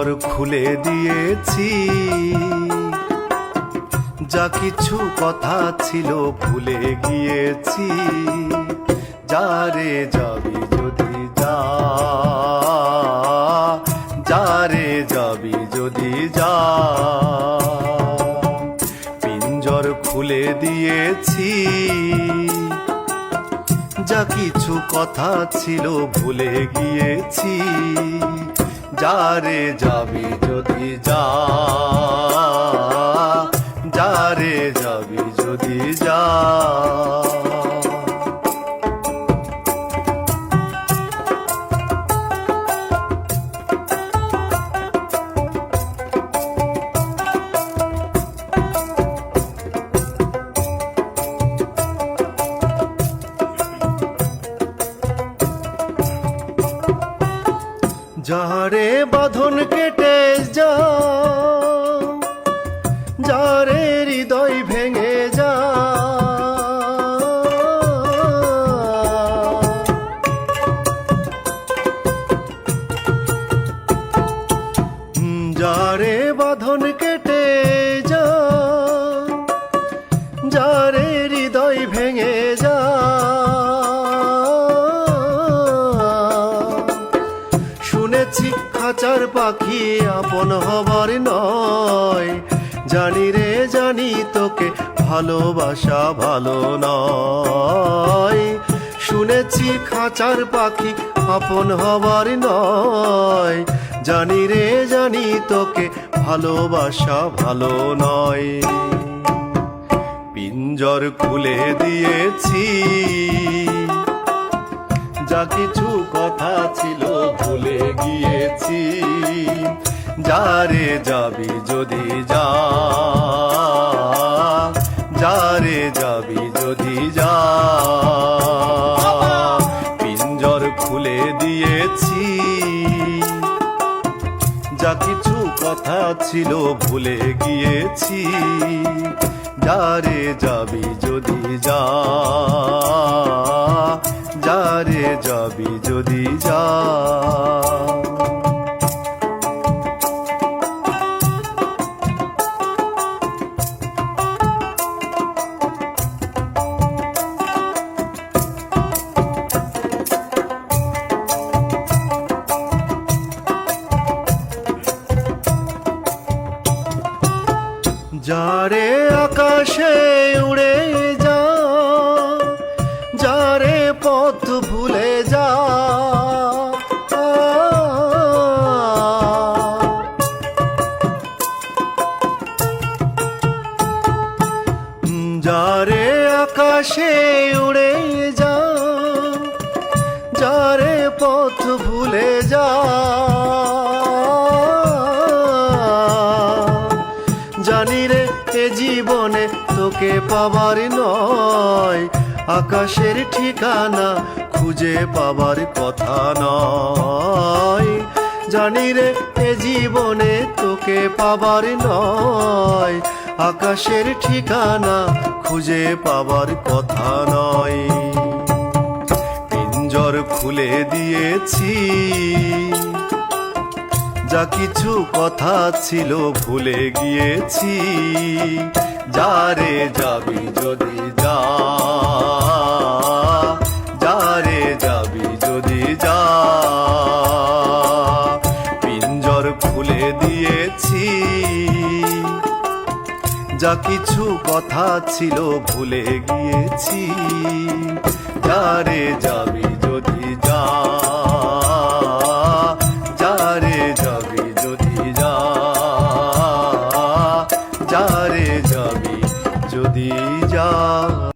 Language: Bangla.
পিঞ্জর খুলে দিয়েছি, যা কিছু কথা ছিল ভুলে গিয়েছি। যারে যাবি যদি যা, যারে যাবি যদি যা। পিঞ্জর খুলে দিয়েছি, যা কিছু কথা ছিল ভুলে গিয়েছি। যারে যাবি যদি যা, যারে যাবি যদি যা। যারে বাঁধন কেটে যা, যারে হৃদয় ভেঙে যা। যারে বাঁধন কেটে যা, যারে হৃদয় ভেঙে যা। শুনেছি খাঁচার পাখি আপন হবার নয়, জানি রে জানি তোকে ভালোবাসা ভালো নয়। শুনেছি খাঁচার পাখি আপন হবার নয়, জানি রে জানি তোকে ভালোবাসা ভালো নয়। পিঞ্জর খুলে দিয়েছি, যা কিছু কথা ছিল ভুলে গিয়েছি। যারে যাবি যদি যা, যারে যাবি যদি যা। পিঞ্জর খুলে দিয়েছি, যা কিছু কথা ছিল ভুলে গিয়েছি। যারে যাবি যদি যা, যারে যাবি যদি যা। যারে আকাশে উড়ে যা, যারে পথ ভুলে যা। যারে আকাশে উড়ে যা, যারে পথ ভুলে যা। জানি রে এ জীবনে তোকে পাবার নয়, আকাশের ঠিকানা খুঁজে পাবার কথা নয়। জানি রে এ জীবনে তোকে পাবার নয়, আকাশের ঠিকানা খুঁজে পাবার কথা নয়। পিঞ্জর খুলে দিয়েছি, যা কিছু কথা ছিল ভুলে গিয়েছি। যারে যাবি যদি যা, যারে যাবি যদি যা। পিঞ্জর খুলে দিয়েছি, যা কিছু কথা ছিল ভুলে গিয়েছি। যারে যাবি